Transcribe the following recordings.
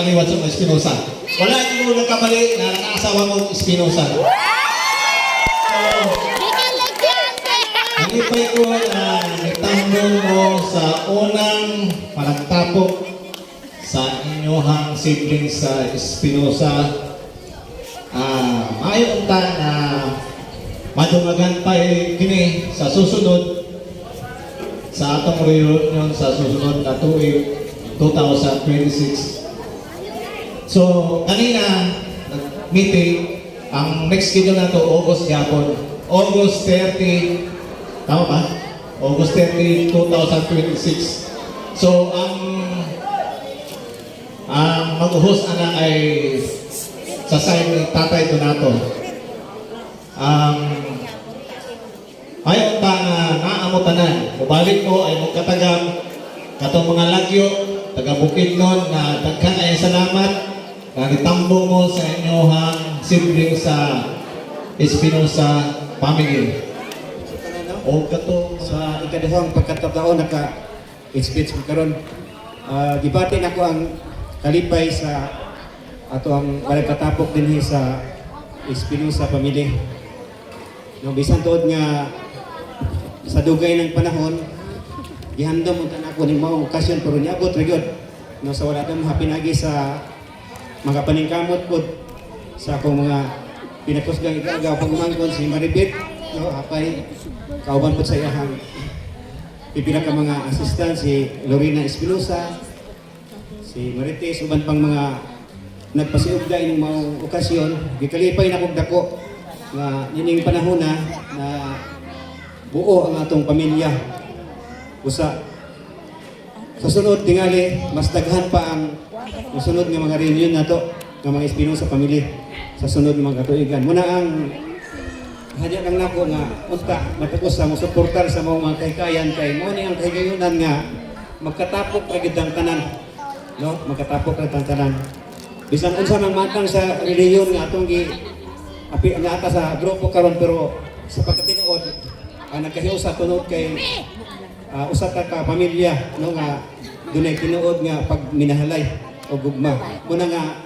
kaliwat sa mga Espinosa. Wala yung mga nagkamali na nakaasawa mo Espinosa. So, nalipay ko na nagtanggol mo sa unang panagtapok sa inyohang siblings sa Espinosa. Mayon ta na madumagan pa kini sa susunod sa atong reunion sa susunod na tuig 2026. So, kanina nag-meeting ang next schedule na to August yapon. August 30, tama ba? August 30, 2026. So, ang mag-host ana ay sa side ni Tatay Donato. Ayaw ta nga naamo tanan. Mubalik ko ay magkatagam katong mga lagyo, taga Bukidnon na daghan ay salamat na gitambo mo sa inyohang sibling sa Espinosa family. O katong Sa ikadahang pagkataon naka-speech ko karon. Gibatin ako ang kalipay sa ato ang palagkatapok din sa Espinosa family. No, bisan tuod nga sa dugay ng panahon, gihandom mo ako ni mga okasyon pero niabot ra gyud. No, sa wala tayong hapinagi sa mga paningkamot po sa akong mga pinakusgang igagaw pagmangkon si Maribit, no, apay kauban po sa iyahang pipila ka mga assistant si Lorena Espinosa, si Marites, uban pang mga nagpasiugda ng mga okasyon. Gikalipay na kog dako nga nining panahon na buo ang atong pamilya. Usa sa sunod tingali mas daghan pa ang sunod nga mga reunion nato nga mga Espinosa family sa sunod nga mga katuigan. Muna ang hadya lang nako nga unta matapos sa mosuportar sa mga kahikayan kay mo ni ang kahigayunan nga magkatapok ra gid ang tanan, no, magkatapok ra ang tanan. Bisan unsa mang matang sa reliyon nga atong api nga ata sa grupo karon pero sa pagkatinuod nagkahiusa sa tunod kay usa ka pamilya, no, nga dunay tinuod nga pagminahalay o gugma. Muna nga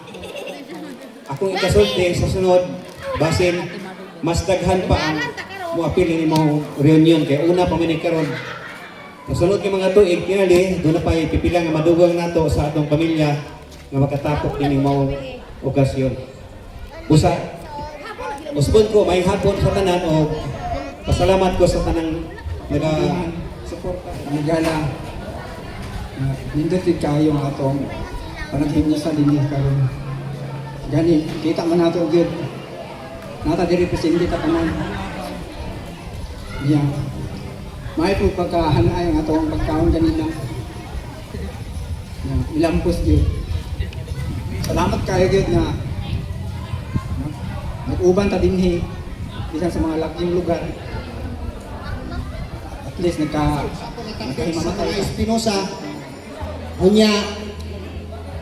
akong ikasulti sa sunod basin mas daghan pa ang muapil ni mo reunion kay una pa man karon. Sa sunod nga mga tuig kinali do na pa pipila nga madugang nato sa atong pamilya nga makatapok din mao okasyon. Usbon ko may hapon sa tanan o pasalamat ko sa tanang naga-suporta. Nagala nindot kayo ang atong panaghimno sa dinhi karon. Gani kita man nato gyud nata diri presente ta tanan. Yeah. May po pagkahanay ang atong pagkaon ganina. Ilampos gyud. Salamat kayo gyud na nag-uban ta dinhi bisan sa mga laking lugar. At least nagkahimamatay sa Espinosa. Unya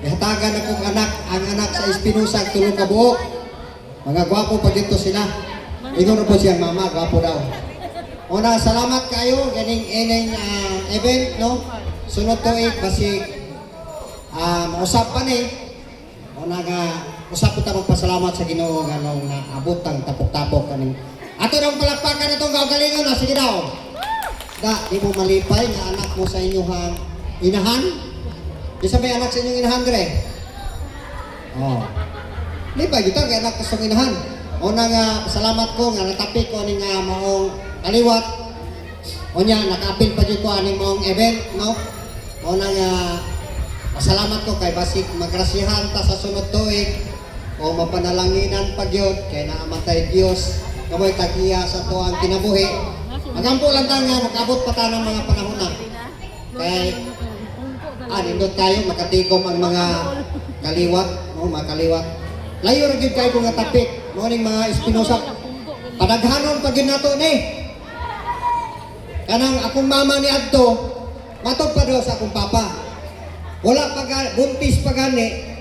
ihatagan akong anak, ang anak sa Espinosa tulong ka buok. Mga gwapo pa dito sila. Ingon po siyang mama, gwapo daw. Una, salamat kayo ganing ining event, no? Sunod tuig basig mausap pa ni. Una nga usap po ta magpasalamat sa Ginoo ganong naabot ang tapok-tapok kaning. Ato nang palakpakan itong gagalingon na sige daw. Di mo malipay nga anak mo sa inyong inahan. Di sabay anak sa inyong inahan dire. Oh. Lipay kita kay anak sa inahan. Una nga salamat ko nga natapik ko ning maong kaliwat. Unya nakaapil pa jud ko aning maong event, no? Una nga pasalamat ko kay basig magrasihan ta sa sunod tuig o mapanalanginan pa gyud kay naamatay Dios kamoy tagiya sa tuang kinabuhi. Magampo lang ta nga makabot pa ta ng mga panahon na. Kay nindot tayo makatigom ang mga kaliwat, no, mga kaliwat. Layo ra gyud kay ko nga tapik, mo ning mga Espinosa. Padaghanon pa gyud nato ni. Kanang akong mama ni adto matod pa daw sa akong papa. Wala pa buntis pa gani.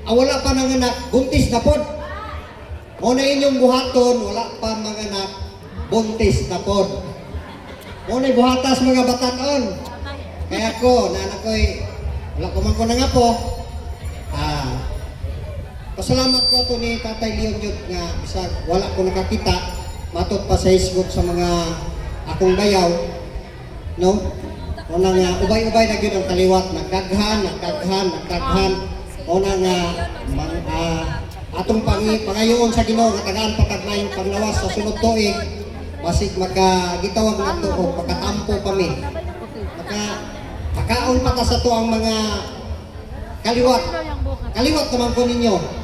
Wala pa nanganak, buntis na pod. Mo na inyong buhaton, wala pa manganak, buntis na pod. Mo na buhatas mga batanon. Kaya ko, nanak ko'y wala ko man ko na nga po. Pasalamat ko to ni Tatay Leon Jud nga bisag wala ko nakakita matot pa sa Facebook sa mga akong bayaw, no? Una nga ubay-ubay na gyud ang kaliwat, nagdaghan. Una nga atong pangayoon sa Ginoo nga tagaan patagmayong panglawas sa sunod tuig, basig makagitawag nato o pagkatampo kami. Makaon pa ta sa to ang mga kaliwat. Kaliwat naman po ninyo.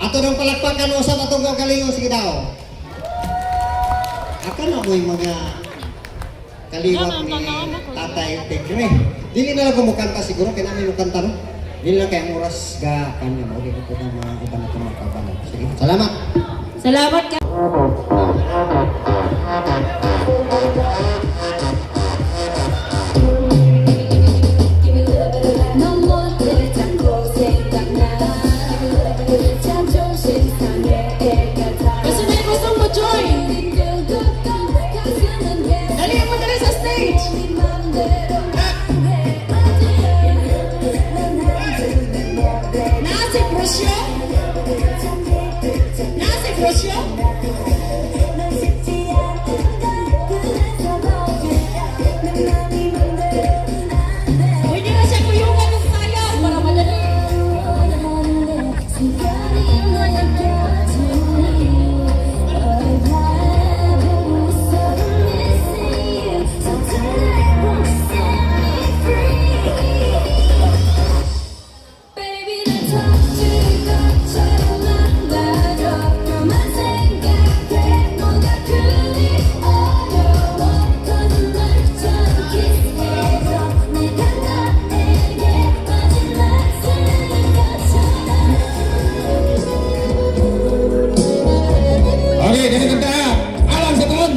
Ato nang palakpakan o sa atong kalingon, sige daw. Ako na mo yung mga kaliwat ni Tatay Tigre. Dili na lang kumukanta siguro, kaya namin mukanta no? Dili lang kaya ang oras ga kanya mo. Okay ko po ng mga iba na itong mga kabanan. Sige, salamat. Salamat ka. No more 내 자꾸 생각나 자존심 상해 같아 Gusto na yung gustong mo join. Dali mo dali sa stage. Nasi Crucio? Nasi Crucio? Pwede na siya kuyungan ng sayaw para madali. Baby, 날 터질 것처럼 만나줘. 너만 생각해. 뭐가 그리 어려워. 거짓말처럼 키스해줘. 내가 너에게 마지막 쓰는 것처럼. Okay, ganito tayo. Alam sa taon.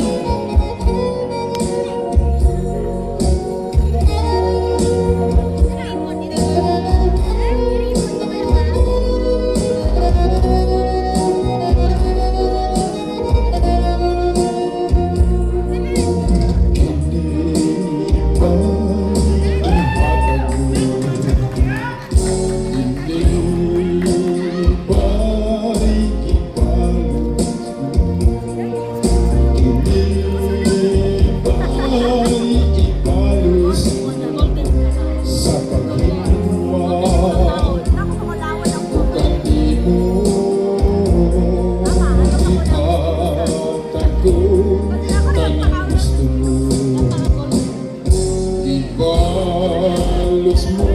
Ibalos mo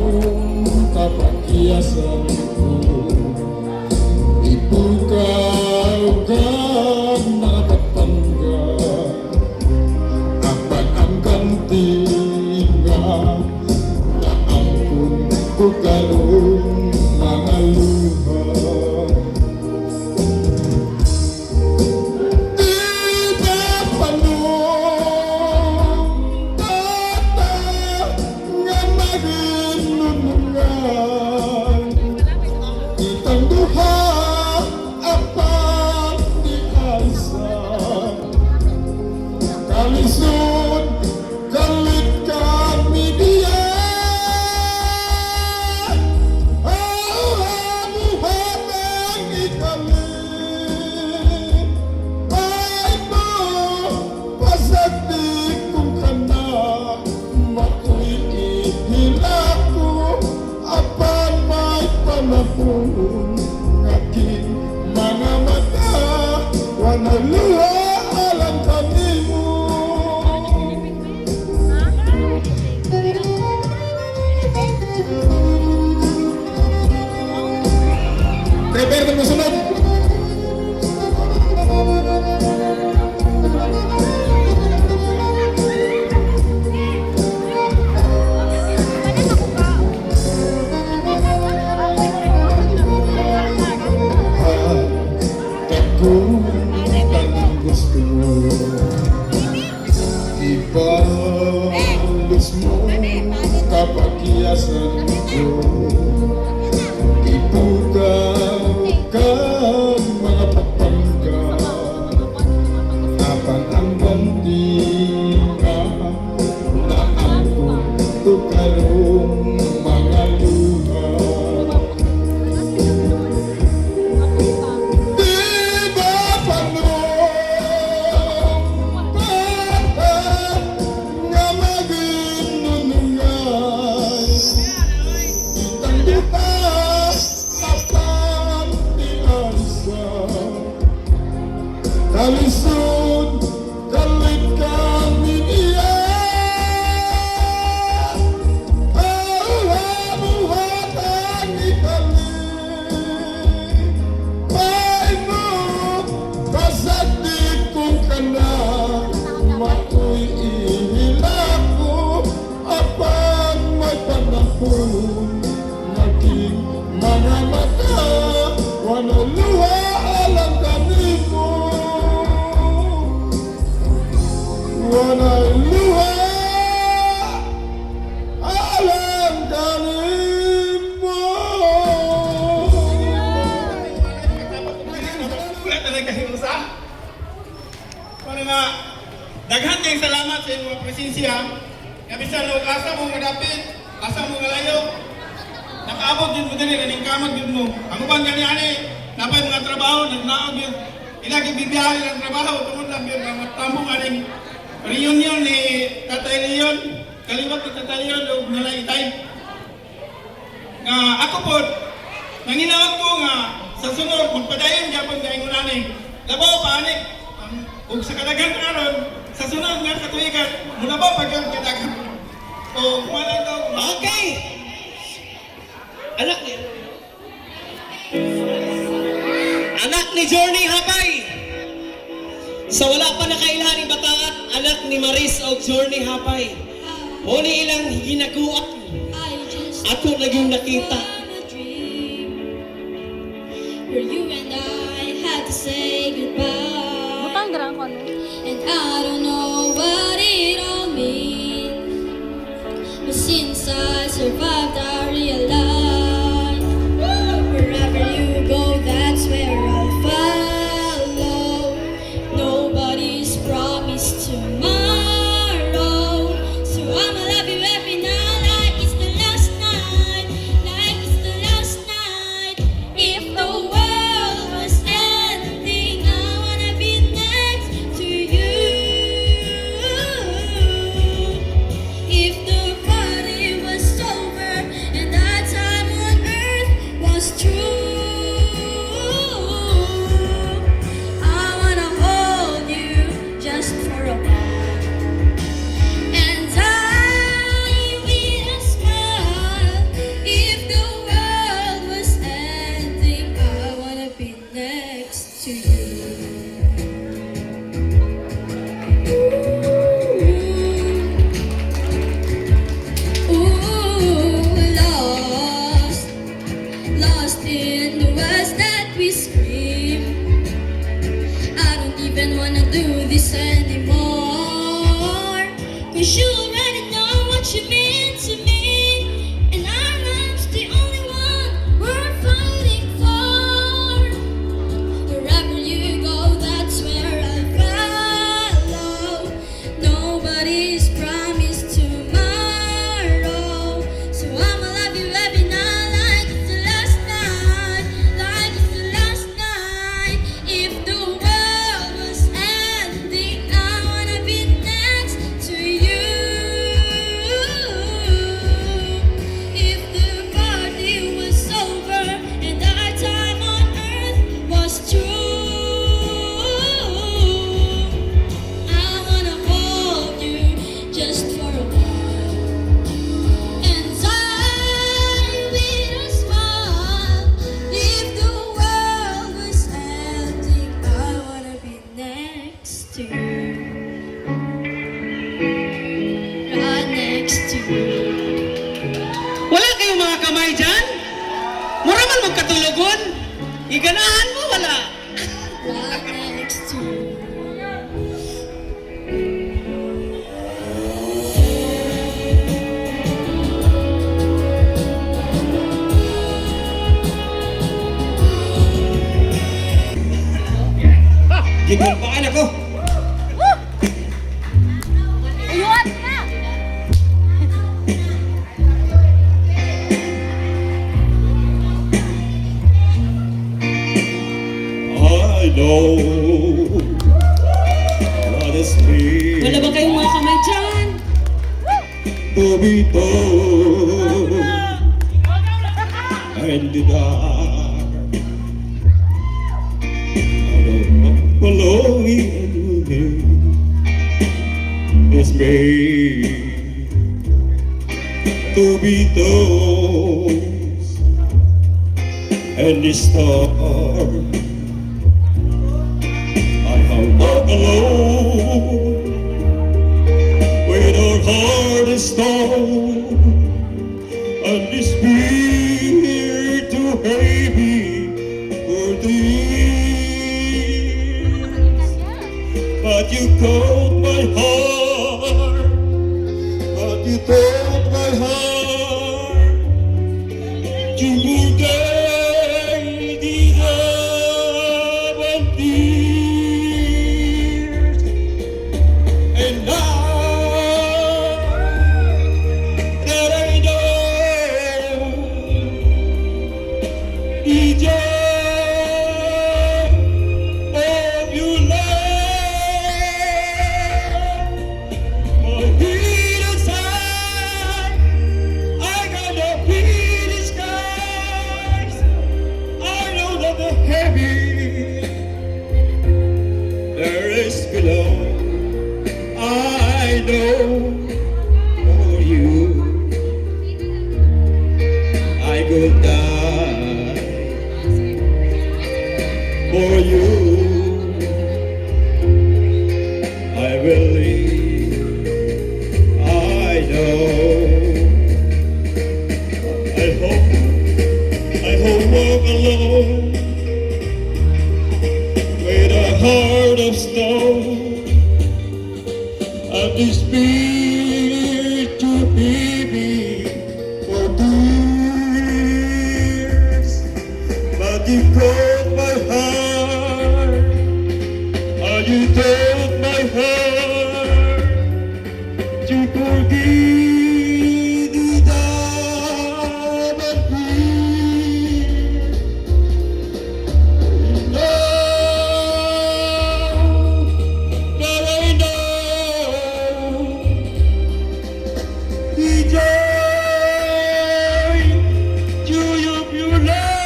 kapagkiyasan ko, ipukaw ka nakapagpanggap, apat ang ganti nga naampun ko karong mga luha. Kalisod, kalit kami diyan. Buhat ang ikalik. Ay mo, pasagdi kong kanak. Mako'y ihilak ko, apan may panapon. Aking mga mata, wanaluha alam kami mo. Prepare ka masunod. Ako tanong gusto mo, ibalos mo kapagkiyasan ko, ipukaw ka mga pagpanggap, apan ang bantinga na ampun ko karong mga luha. walang luha. Alam galing mo. Wala talaga yung usa. Para nga, daghan kayong salamat sa inyong presensya. Kabisan lo, asa mo nga dapit, asa mo nga layo. Nakaabot yun mo din, naning kamag yun mo. Ang ubang gani-ani, napay mga trabaho, nagnaog yun. Ilagi bibiyahe ng trabaho, tungod lang yun, mga tambong aning reunion ni Tatay Leon, kaliwat ni Tatay Leon, o nalaitay. Nga ako po, nanginawag ko nga, sa sunod, magpadayon Japon ka ingunan eh. Labaw pa, anik. Kung sa kadagan karon, sa sunod nga katuigan, muna ba pag yung kadagan? O, kumalang daw. Okay! Anak ni Journey Hapay. Sa wala pa nakailahan ng bataat, anak ni Maris o Journey Hapay. Huni ilang ginaguak. Ako naging nakita. Where you and I had to say goodbye. Butang garang ko ano. And I don't know what it all means, but since I survived, I realized wherever you go, that's where I'll follow. Nobody's promised tomorrow, so I'ma love you every night like it's the last night, like it's the last night. If the world was ending, I wanna be next to you. If the party was over and our time on earth was true, I wanna hold you just for a while. And I will smile. If the world was ending, I wanna be next to you. Ooh, lost in the words that we scream. I don't even wanna do this anymore, 'cause you already know what you mean to me, and our love's the only one we're fighting for. Wherever you go, that's where I'll follow. Nobody's promised tomorrow, so I'ma love you every night like it's the last night, like it's the last night. If the world was ending, I wanna be next to you. If the party was over and our time on earth was true, I wanna hold you just for a while. And I will smile. If the world was ending, I wanna be next to you. Right next to you. Wala kayong mga kamay dyan? Mura man magkatulugon? Iganahan mo, wala. Right next to you. Gigulpaan ako. Ayun na! I know what it's been Wala ba kayong mga kamay dyan? to be told in the dark. I don't know following it's made to be those and the storm. I have walked alone with our heart is stone and the spirit too heavy for thee. But you called my heart know for you I could die for you I believe I know I hope walk alone with a heart of stone and this spirit to be me for years. But you broke my heart, and you told my heart to forgive the diamond queen. No, but I know the joy to your pure love.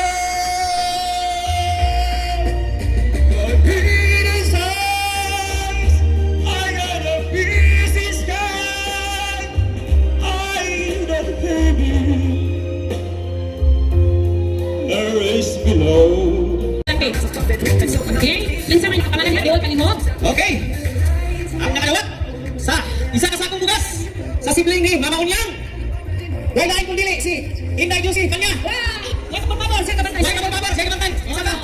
The peace eyes, I got a peace in sky. I don't baby, there is below. Okay? Kinsa man kapangalan niya, diol kanimo? Okay. Ang nakadawat sa isa ka sakong bugas sa sibling ni Mama Unyang. Way lain kung dili si Inday Juicy kanya. Wow! Wait, pabor, siya kabantay. Way ka bababa, siya kabantay. Isa ka.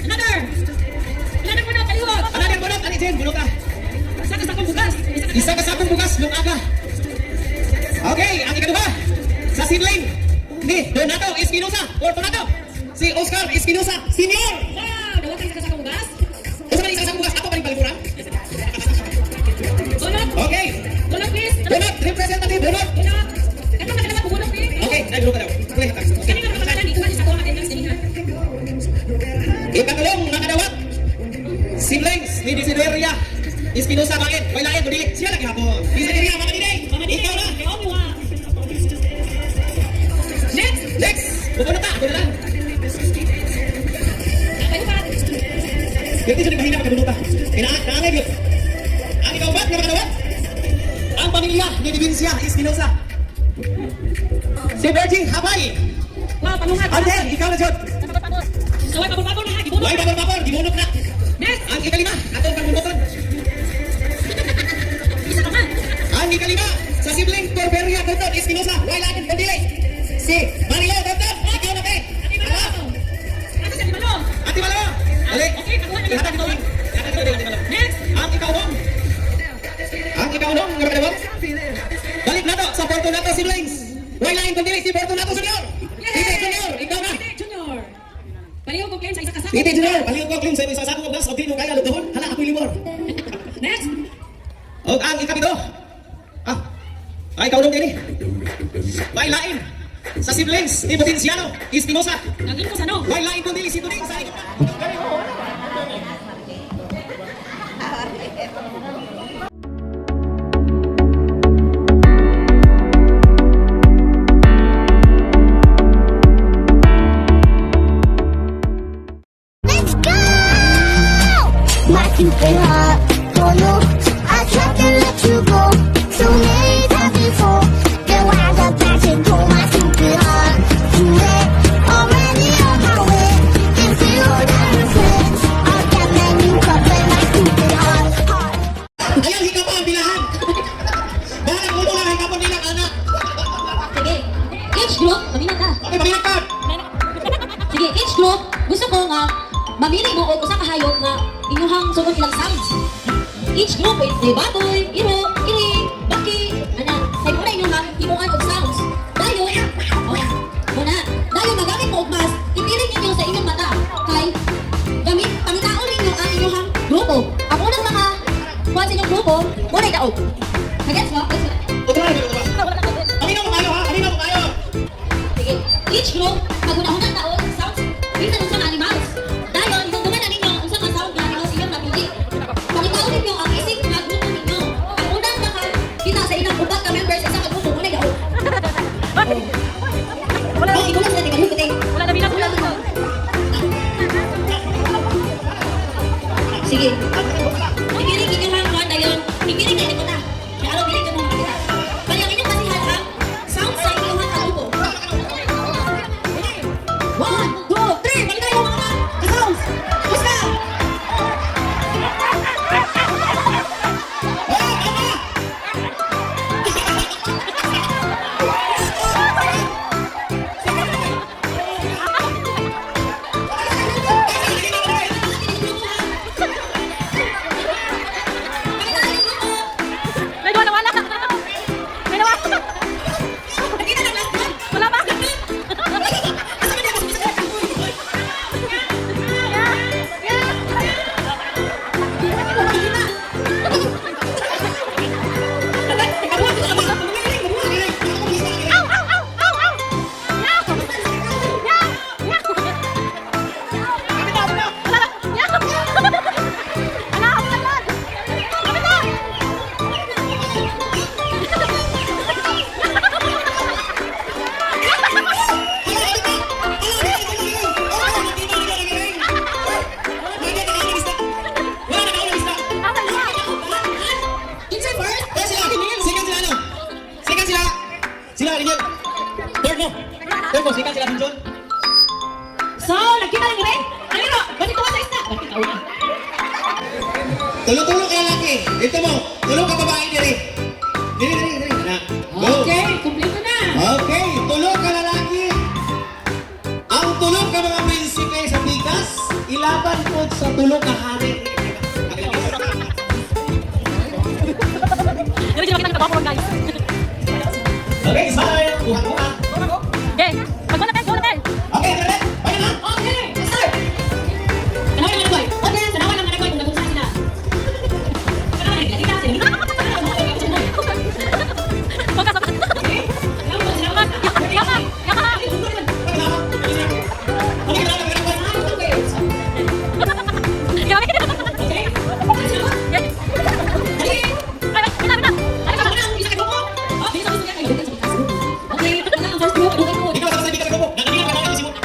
Another! Another po na, kaliwag! Another bunot, ani Jen, bunot ka. Sa kasakong bukas. Isa ka sakong bugas nung aga. Okay, ang ikaduha sa sibling ni Donato Espinosa Fortunato. Si Oscar Espinosa Senior. Wow! Dawat kayo sa kasakong bukas. Usa man isa ka sakong bugas, ako pa rin paliguran. Bunot! Okay. Bunot, please! Bunot, representative bunot. Bunot! Ito na kailangan bunot, please! Okay, ay bunot ka daw. Okay, Kanina ka kapangalan, ito man sa kuha attendance din ha. Ikatlong nakadawat. Siblings ni Desideria Espinosa bakit? May lain kundi siya lagi hapon. Desideria mga dinay. Ikaw na. Next! Next. Pupunta ta. Pupunta ta. Kayo pa! Hindi siya nagpahina pagkabunuta. Kinaangay yun. Ang ikaw ba? Nakadawat. Ang pamilya ni Divincia Espinosa. Si Virgin Habay. Wow, panungat! Angel, ikaw na dyan. So, ay, pabor-pabor na ha, gibunot! Why babor-babor? Dibunot na. Next! Ang ikalima, atong pagbunutan. Isa ka man! Ang ikalima, sa sibling Corberia Torton Espinosa. Why lain kundi si Marilo Torton. Ikaw na, te. Ito sa Timalong! Ate Malo! Ali! Okay, kakuha na Ihatag lang. ito. Ihatag ito, Ate Malo. Next! Ang ikaulong. Ang ikaulong, nga ba? Balik na to sa Fortunato siblings. Why lain kundi si Fortunato Junior. Tite Junior, ikaw na. Tite Junior! Paliw ko claim sa isa kasama. Tite Junior, paliw ko claim sa isa sa akong oras o di mo kaya lutuhon. Hala, ako'y limor. Next! O ang ikapito. Ay ikaulong din eh. Why lain sa siblings ni Potenciano Espinosa. Ang ito sa no? Why lain kundi si Tuning sa ikaw. Let's go! My stupid heart, don't know. I tried to let you go so many times before. Then wound up passing through my stupid heart. You were already on my way. If we were never friends, I'll get that new cup in my stupid heart. Ayaw hika pa ang bilahan. Bahala ulo nga hika pa nilang anak. Sige. Age group, mamina ka. Okay, pamilang ka. Sige, age group, gusto ko nga mamili mo og usa ka hayop nga inyuhang sunod ilang sounds. Each group may batoy, iro, kili, baki, ana. Kay muna inyuhang himuan og sounds. Dayon, muna. Dayon magamit mo og mas, ipiling ninyo sa inyong mata. Kay pangitaon ninyo ang inyuhang grupo. Ang unang mga kuha sa inyong grupo, muna daog. Kagets mo? Kanina mo kayo ha? Kanina mo kayo? Sige. Each group, magunahunang taon, sounds, bisan unsang animals. Dayon, hugduman na ninyo unsang mga sound nga animals inyong napili. Pangitaon ninyo ang isig nga grupo ninyo. Ang unang kita sa inyong upat ka members sa isang grupo, muna daog. Oh, igulang sila, tingnan yung wala na bilang ulang. Sige. Ipiling inyong mga dayon. Ipiling na ito na. Kaya alam, piling ka mo May gawa na wala. May nawa. Wala ba? Sila, Rinel. Third mo. Third mo, sikat sila Binjon. So, nagkita lang rin. Ano yun? Balik ko sa isda. Balik ka ulit. Tulong-tulong ka lalaki. Dito mo. Tulong ka babae diri. Diri. Na. Go. Okay, kumpleto na. Okay, tulong ka lalaki. Ang tulong ka mga prinsipe sa bigas, ilaban po sa tulong ka hari. Dali sila kita ng guys. Okay, smile. Kuha. Okay, mag-one na tayo. Okay, correct. Bayan na. Okay, start. Tanawan ng managway. Okay, tanawan ng managway kung nagunsa sila. Tanawan, hindi ka sila. Focus, focus. Okay. Yaman. Ikaw sa sabi ka ko. Nakakita ka na si mo.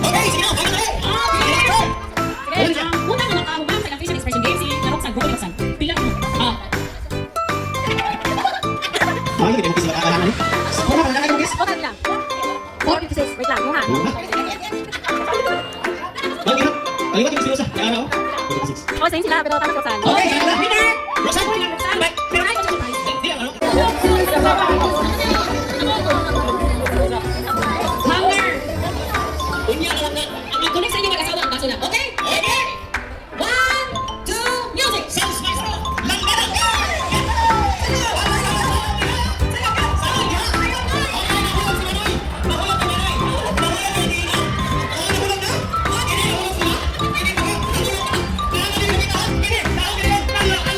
Okay, sige, tuloy. Okay, sige na. Unang nakahubang sa facial expression game si Narok sa Google Laksan. Pila mo. Ay, hindi mo sila kakalaman. Wala ka na guys. Okay lang. 456. Wait lang. Muhan. Okay, kaliwat yung sinusa. Kaya ano? Oh, same sila pero tama Rosan. Okay, kaya na. Winner! Rosan. Rosan. Pero ay, ito surprise. Hindi lang, ano? Hunger! Unya ka lang na. Ang connect sa inyo mag-asawa ang baso na. Okay? Okay. 1, 2, music! Sounds nice, bro. Langgaran. Ini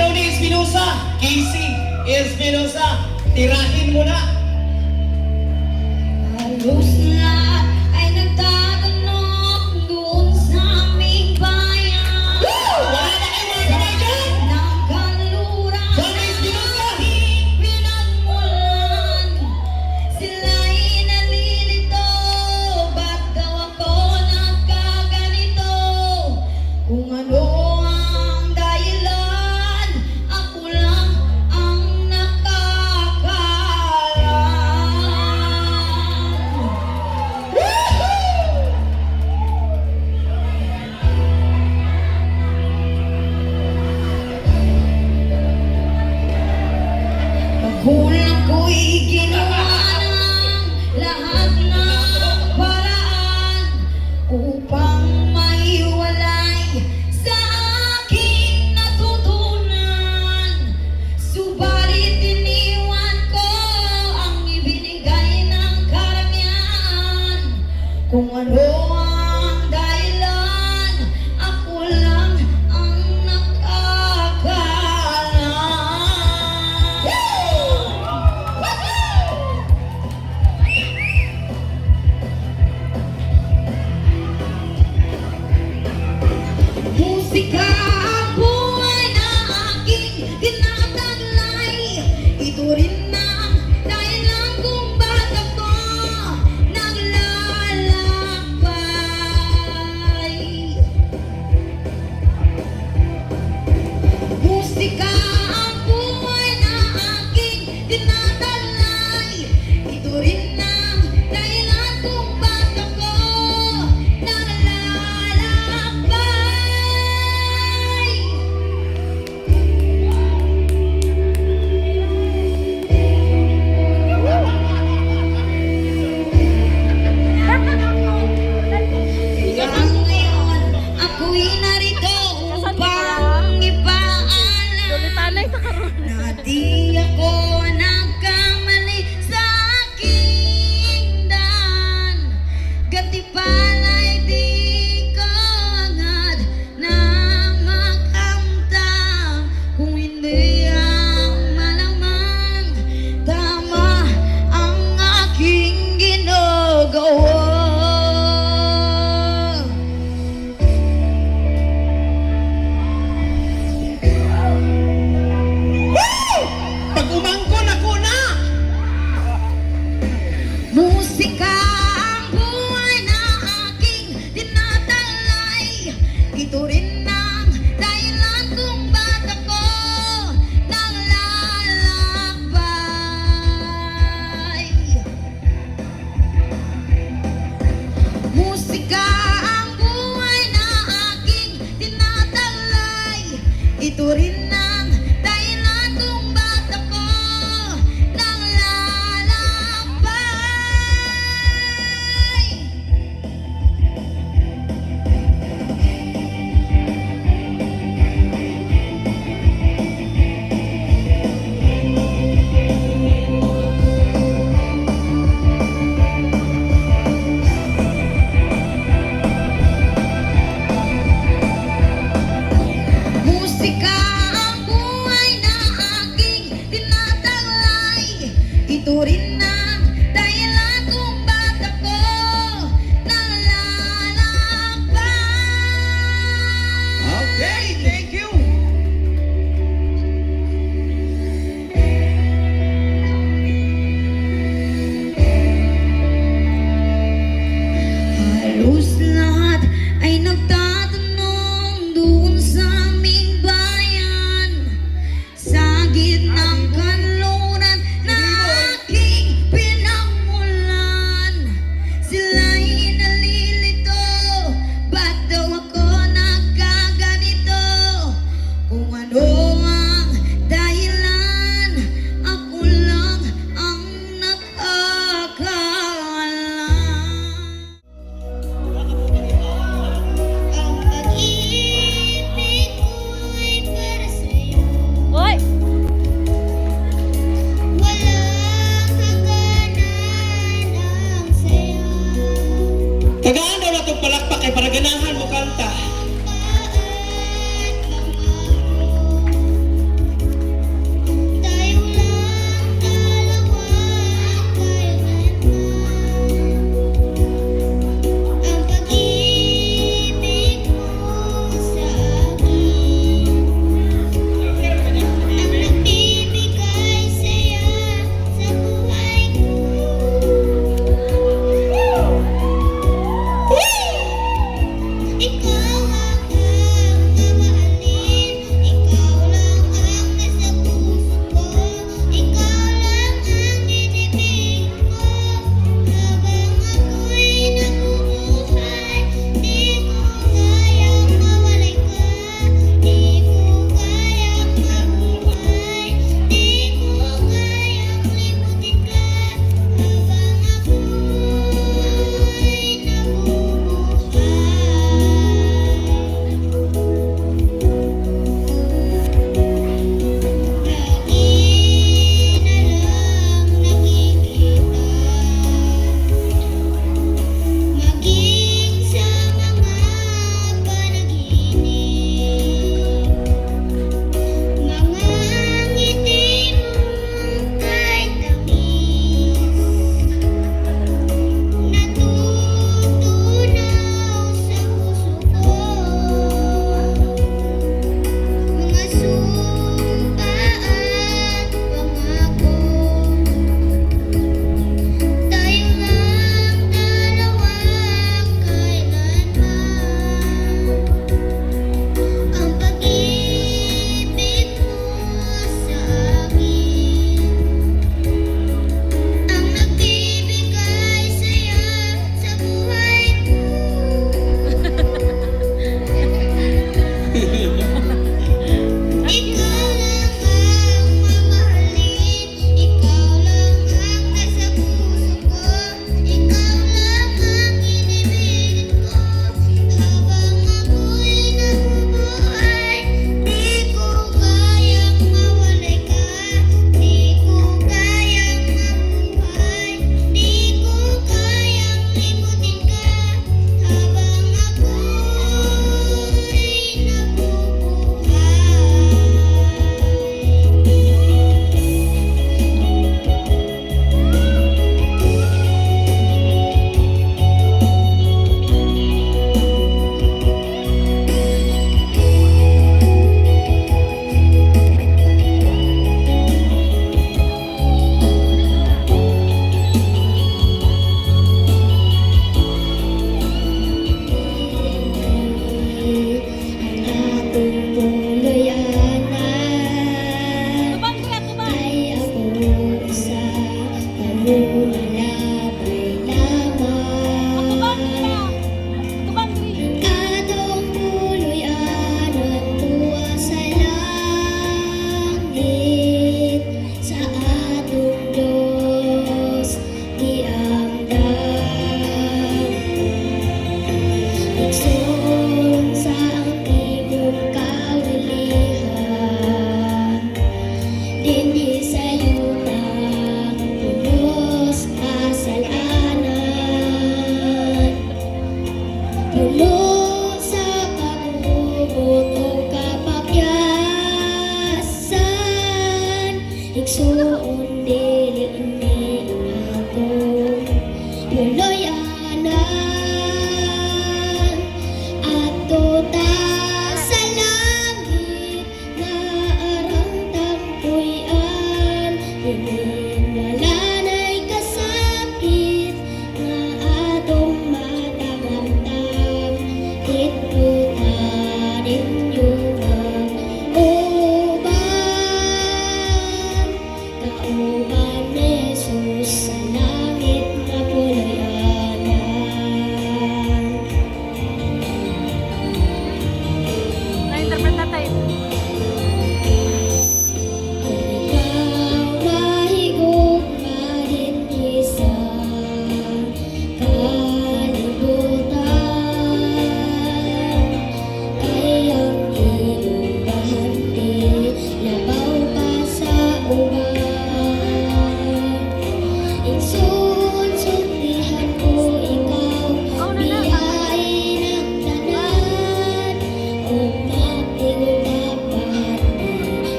Jody Espinosa, Casey Espinosa, tirahin mo na. Halos lahat ay nagtatanong doon sa aming bayan. Wala na kayo mga kamay dyan! Nagkaluran Jody Espinosa! pinagmulan. Sila'y nalilito, ba't daw ako nagkaganito? Kung ano ang dahilan, ako lang ang nakakaalam. Pagkulang ko'y ginawa ng lahat ng paraan upang maiwalay sa aking natutunan. Subalit iniwan ko ang ibinigay ng karangyaan. Kung ano ang dahilan, ako lang ang nakakaalam. Musika ang buhay na aking tinataglay. Ito rin ang dahilan kung ba't ako naglalakbay. Musika ang buhay na aking tinataglay. Ito rin ang dahilan kung ba't ako naglalakbay. Kaya ngayon, ako'y narito upang ipaalam na di ako nagkamali sa aking daan. Gantimpala'y di ko agad na makamtan. Kung hindi ang malamang, tama ang aking ginagawa.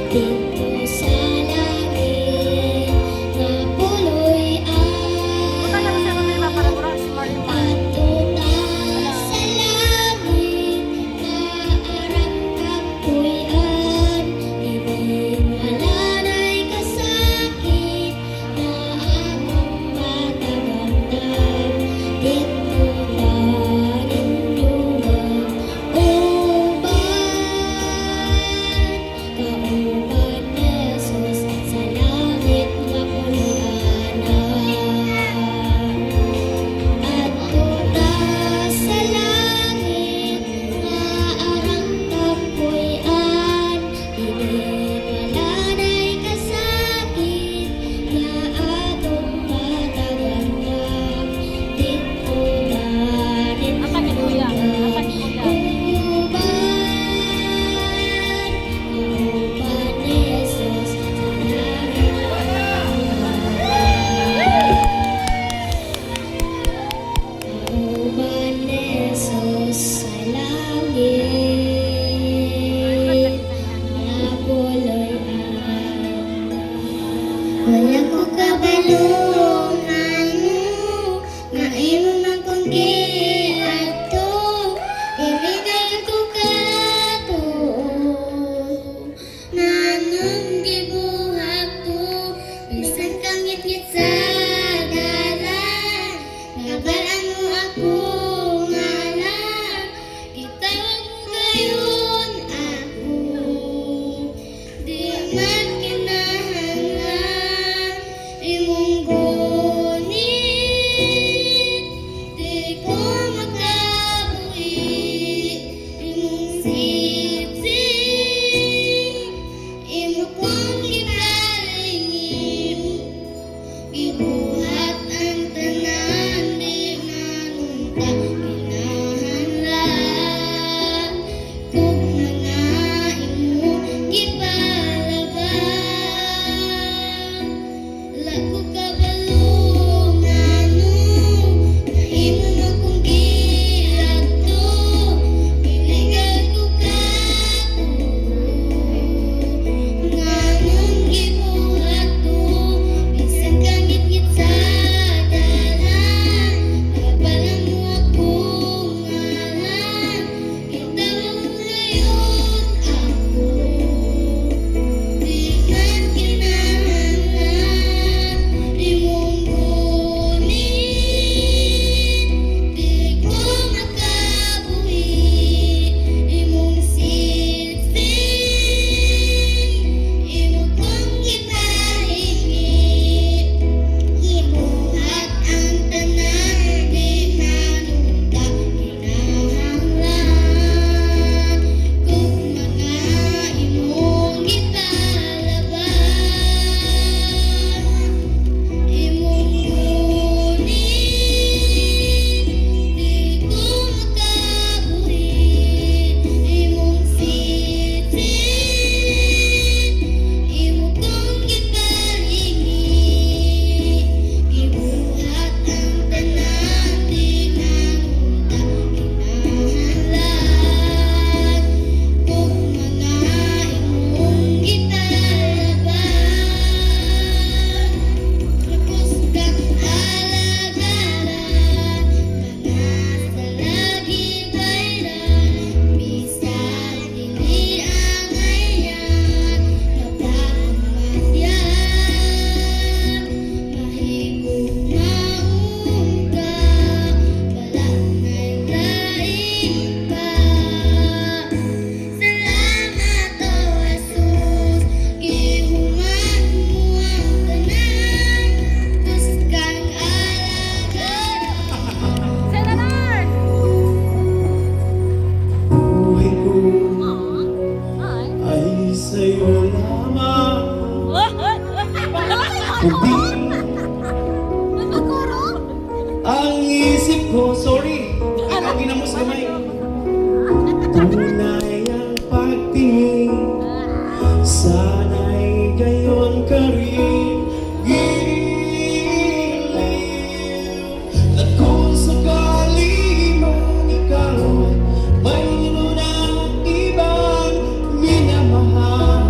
dito sa langit na puloy wala ko kabalungan nga imo man kong giadto ibigay ko kato nanong gibuhat ko bisan kang ngit-ngit sa dalan nabalaan mo ako ngalan gitawag mo gayon ako di man kinahanglan imong gunit di ko makabuhi imong sipsip imo kong gibalingin gibuhat ang tanan di manungka kinahanglan kung mga imo gipalaban laku kabalungan na imo man kong giadto ibigay ko kato nganong gibuhat ko bisan kang ngit-ngit sa dalan kapalan mo ako ngalan gitawag mo gayon ako di man kinahanglan imong gunit di ko makabuhi imong sipsip imo kong gibalingin gibuhat ang tanan di manungka kinahanglan kung mga imong gipalaban imong gunit di ko makabuhi imong sipsip imo kong gibalingin gibuhat ang tanan di manungka kinahanglan kung mga imong gipalaban tapos kang alagaran mga sa lagi bayran bisan dili angayan kapag matyan mahigog maungka wala na'y lain pa salamat o Jesus gihuman mo ang tanan tapos kang alagaran Buhay ko ay sa'yo lamang. Kundi ang isip ko, sorry, ang ginamos gamay. Tunay ang pagtingin, sana'y gayon ka rin. Giliw, at kung sakali man ikaw mayroon ng ibang minamahal,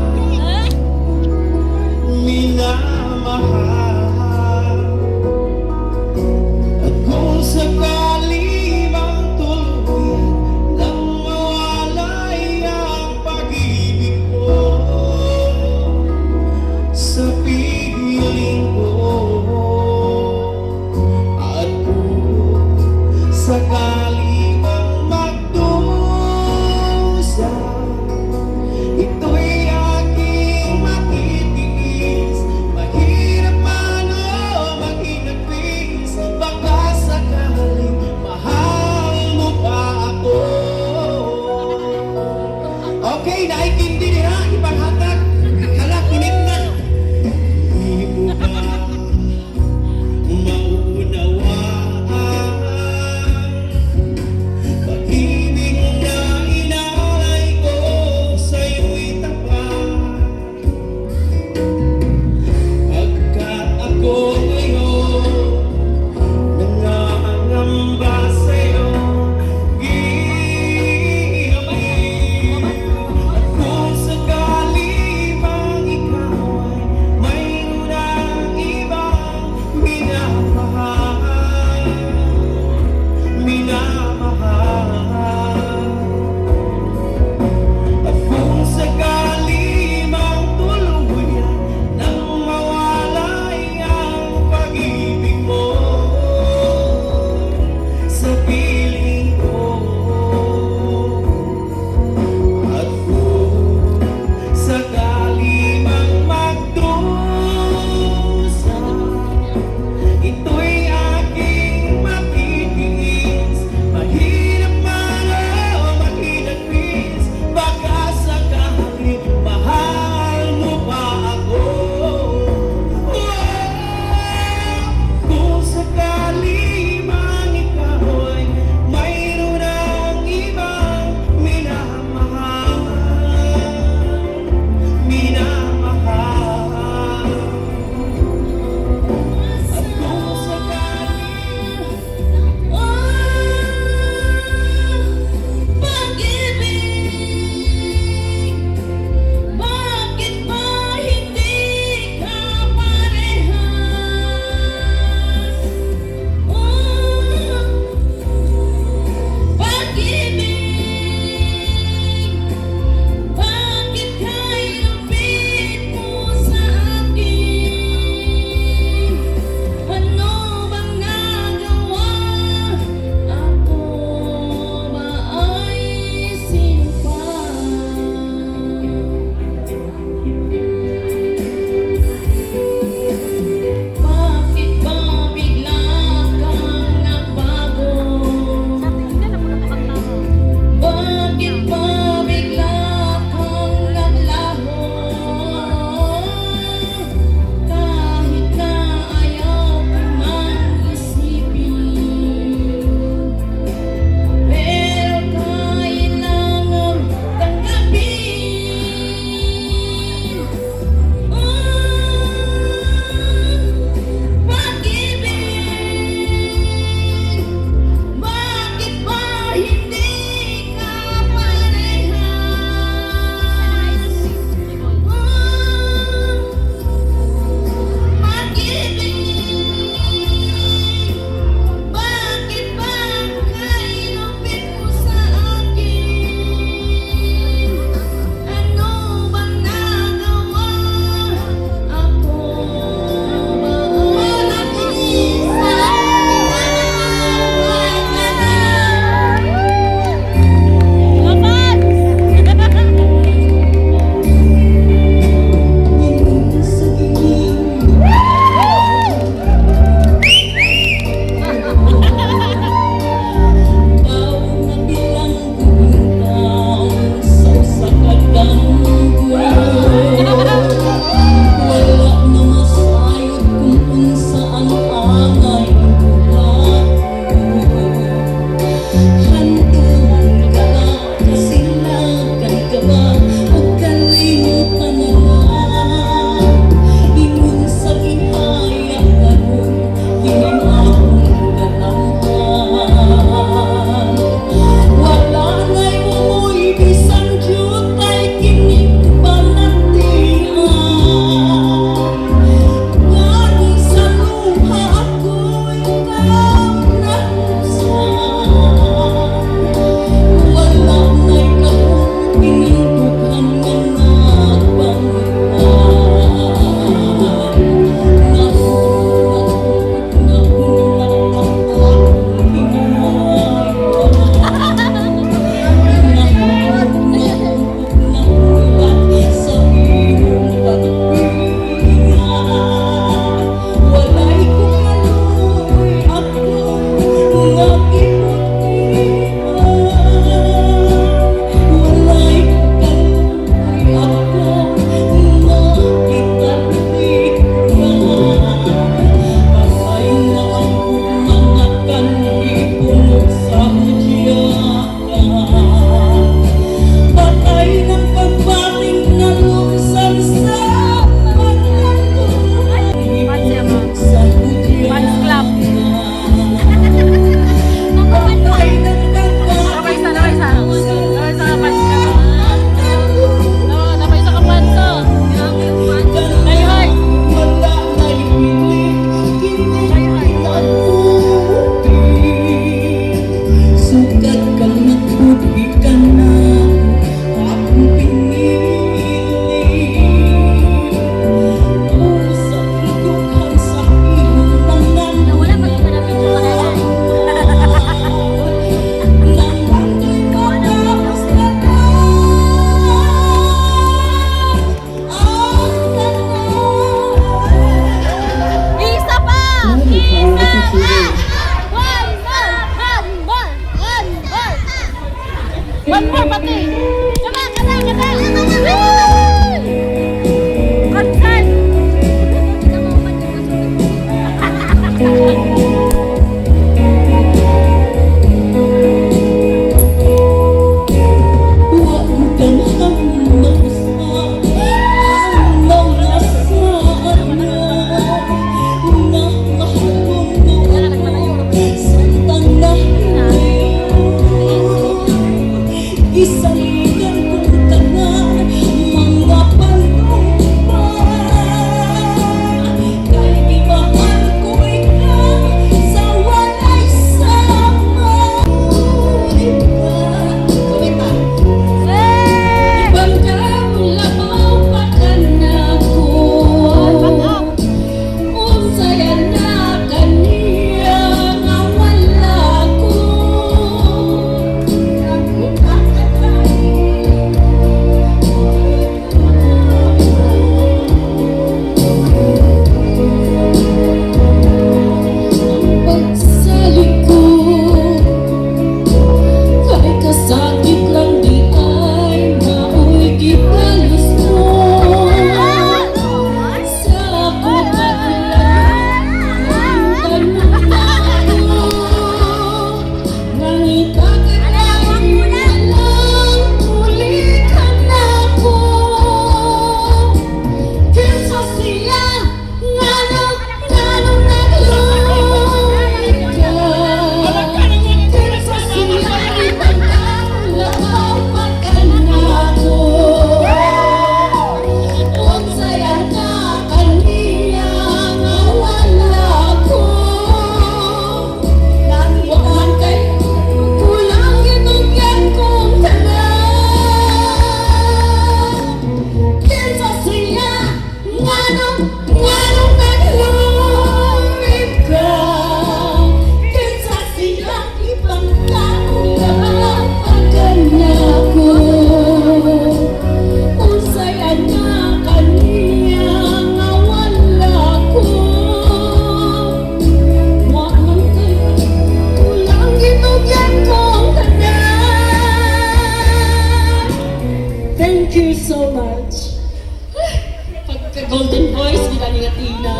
golden voice kita ni Latina.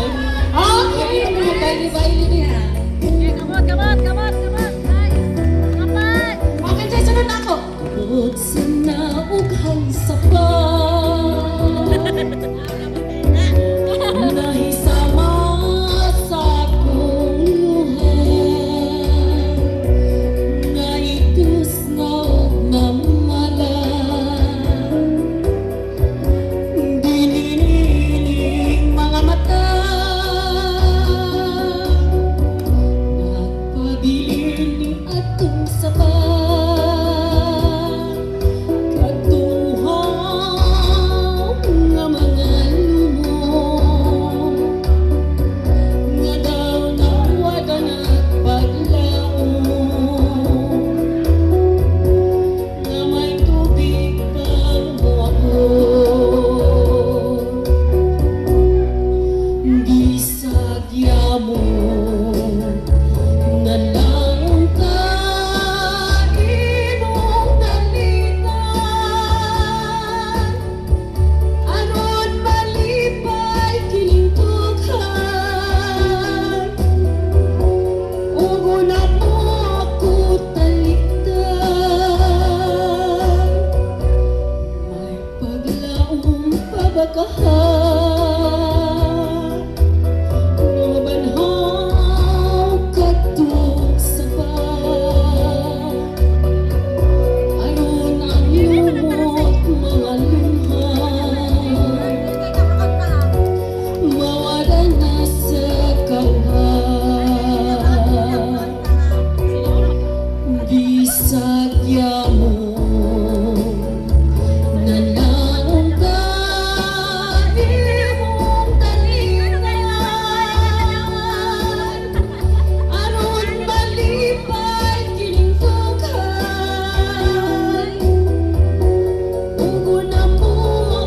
Okay, baili-baili niya. Okay, Jay, sunod ako. Bukod sa naughang sapa, nahisama sa akong luha, naitus na og mamalan. Dinining mga mata, nagpabilin ni atong sapa, katuhaw nga mga lumo, nga daw nawada nagpaglaom, nga may tubig pang muabot. Gisagya mo nga naong ka imong dalitan, aron malipay kining tughan, ugo na mo ako talikdan, may paglaong pabakahan, nga banhaw kadtong sapa, aron ang lumot mga luha, mawala na sa kawhan. Bisagya mo nga naong ka imong dalitan, aron malipay kining tughan, ugo na mo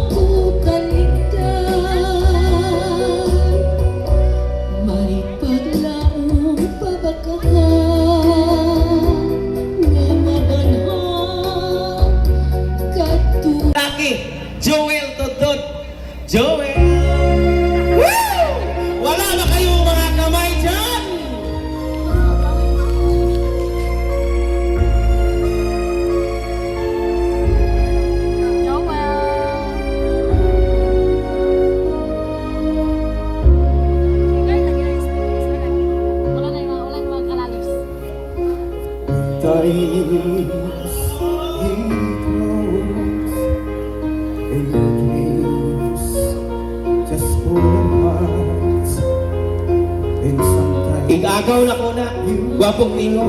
ako talikdan, may paglaong pabakahan, nga mabanhaw kadtong Laki, Joel Todod. Joel! Woo! Wala na kayong mga kamay dyan! Times he goes in your dreams, just for hearts, and sometimes Igagaw na ko na. Gwapong tingo.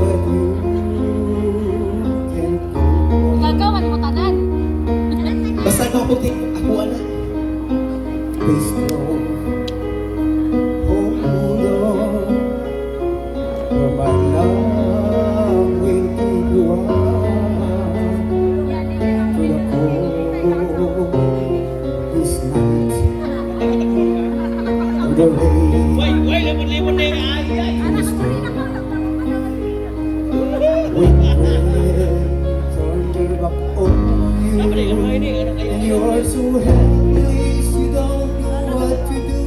Gagawan mo tanan. Basta gwapong tingo. Ako na. Please don't hold on, for my love will keep you on to the cold this night. The rain Limon na yung ay. will turn your back on you, and you're so helpless you don't know what to do.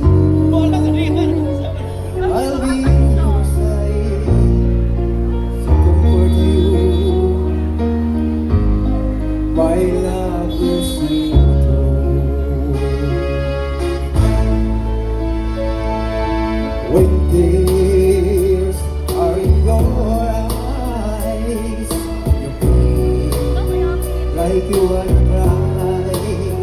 I'll be your side to comfort you. My love will see you through. When tears are in your eyes, you feel like you are crying.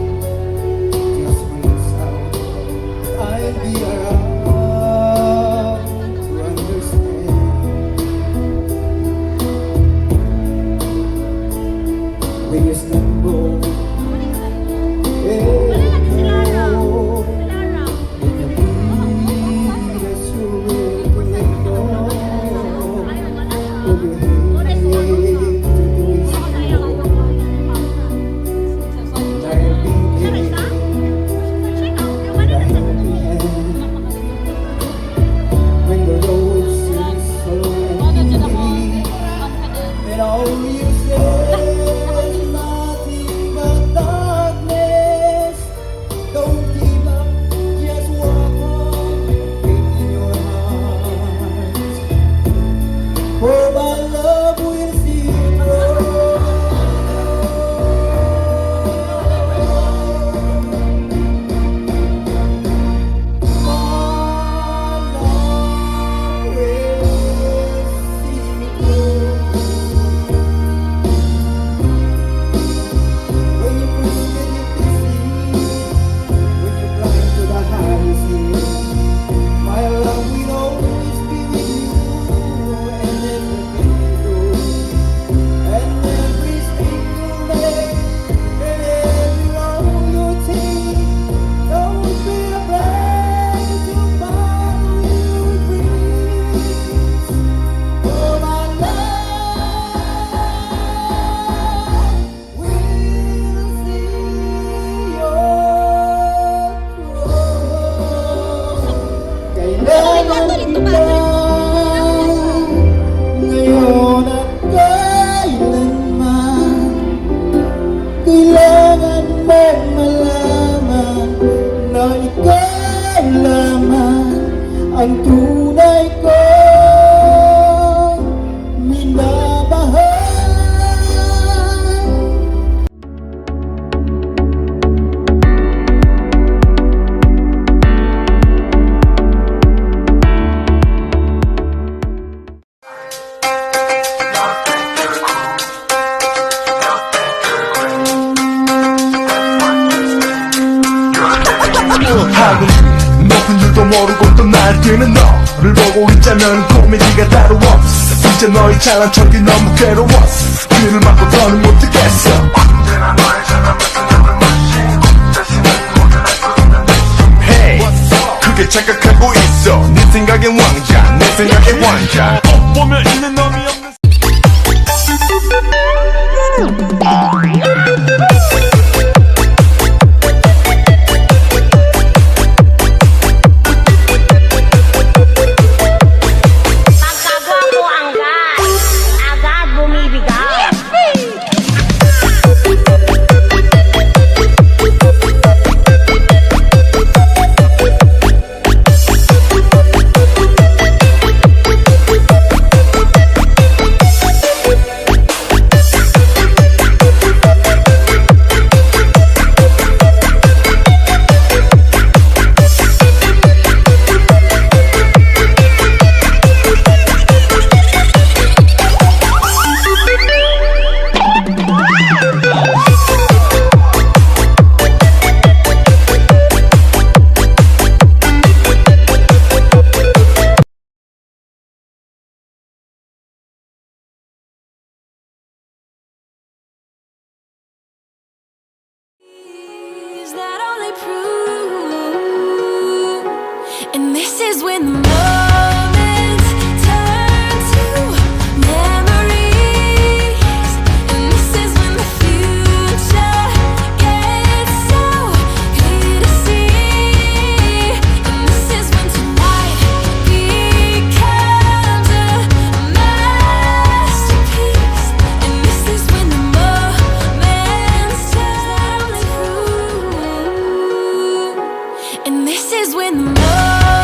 Tila ikaw lamang ang tunay ko minamahal. 높은 줄도 모르고 또 날뛰는 너를 보고 있자면 코미디가 따로 없어 이제 너의 잘난 척이 너무 괴로웠어 귀를 막고 더는 못 듣겠어 언제나 너의 잘남에서 나는 마신 자신은 모든 알고 있는 내 Hey 크게 착각하고 있어 네 생각엔 왕자 내 생각엔 왕자 보면 있는 놈이 없는 that only prove, and this is when the moments turn to memories, and this is when the future gets so clear to see, and this is when tonight becomes a masterpiece, and this is when the moments turn to prove, and this is when the moments